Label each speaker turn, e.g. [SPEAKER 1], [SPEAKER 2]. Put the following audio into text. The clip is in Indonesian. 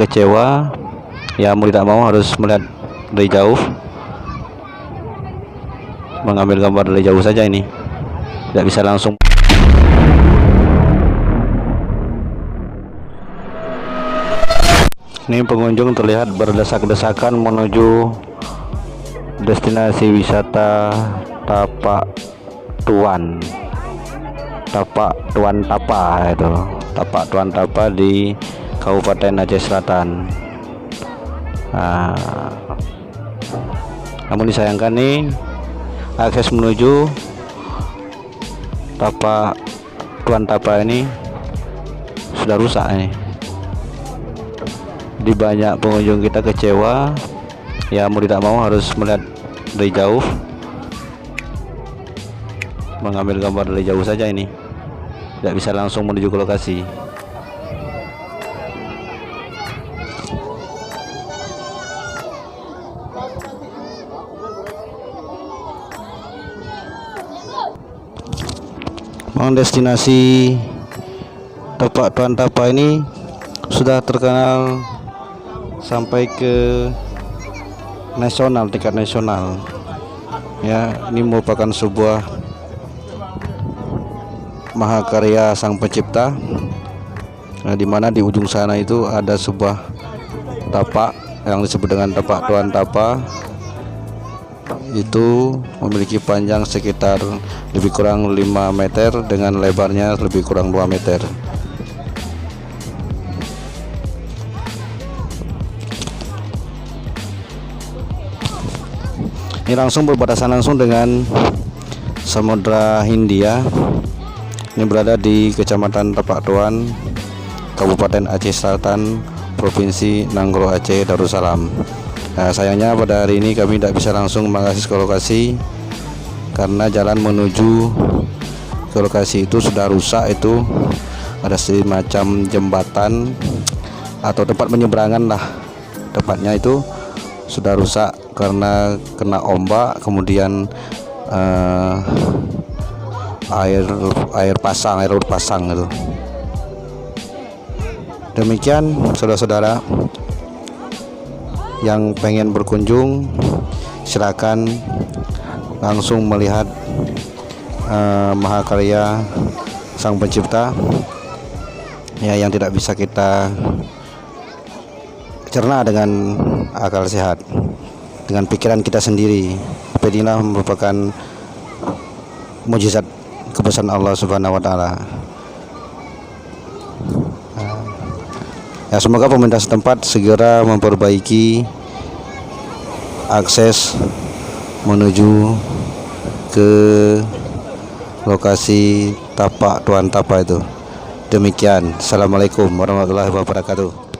[SPEAKER 1] kecewa, ya mau tidak mau harus melihat dari jauh, mengambil gambar dari jauh saja. Ini tidak bisa langsung. Ini pengunjung terlihat berdesak-desakan menuju destinasi wisata Tapak Tuan Tapa itu. Tapak Tuan Tapa di Kabupaten Aceh Selatan. Namun disayangkan nih, akses menuju Tapak Tuan Tapa ini sudah rusak nih. Di banyak pengunjung kita kecewa, ya mau tidak mau harus melihat dari jauh, mengambil gambar dari jauh saja. Ini tidak bisa langsung menuju ke lokasi. Memang destinasi Tapak Tuan Tapa ini sudah terkenal sampai ke nasional, tingkat nasional. Ya, ini merupakan sebuah mahakarya Sang Pencipta, di mana di ujung sana itu ada sebuah tapak yang disebut dengan Tapak Tuan Tapa. Itu memiliki panjang sekitar lebih kurang 5 meter dengan lebarnya lebih kurang 2 meter. Ini langsung berbatasan langsung dengan Samudra Hindia. Ini berada di Kecamatan Tapak Tuan, Kabupaten Aceh Selatan, Provinsi Nanggro Aceh Darussalam. Sayangnya pada hari ini kami tidak bisa langsung mengakses ke lokasi karena jalan menuju ke lokasi itu sudah rusak. Itu ada semacam jembatan atau tempat penyeberangan lah, tepatnya itu sudah rusak karena kena ombak, kemudian air laut pasang itu. Demikian saudara-saudara yang pengen berkunjung, silakan langsung melihat mahakarya Sang Pencipta, ya, yang tidak bisa kita cerna dengan akal sehat, dengan pikiran kita sendiri. Tapi inilah merupakan mujizat kebesaran Allah Subhanahu wa taala. Ya, semoga pemerintah setempat segera memperbaiki akses menuju ke lokasi Tapak Tuan Tapa itu. Demikian. Assalamualaikum warahmatullahi wabarakatuh.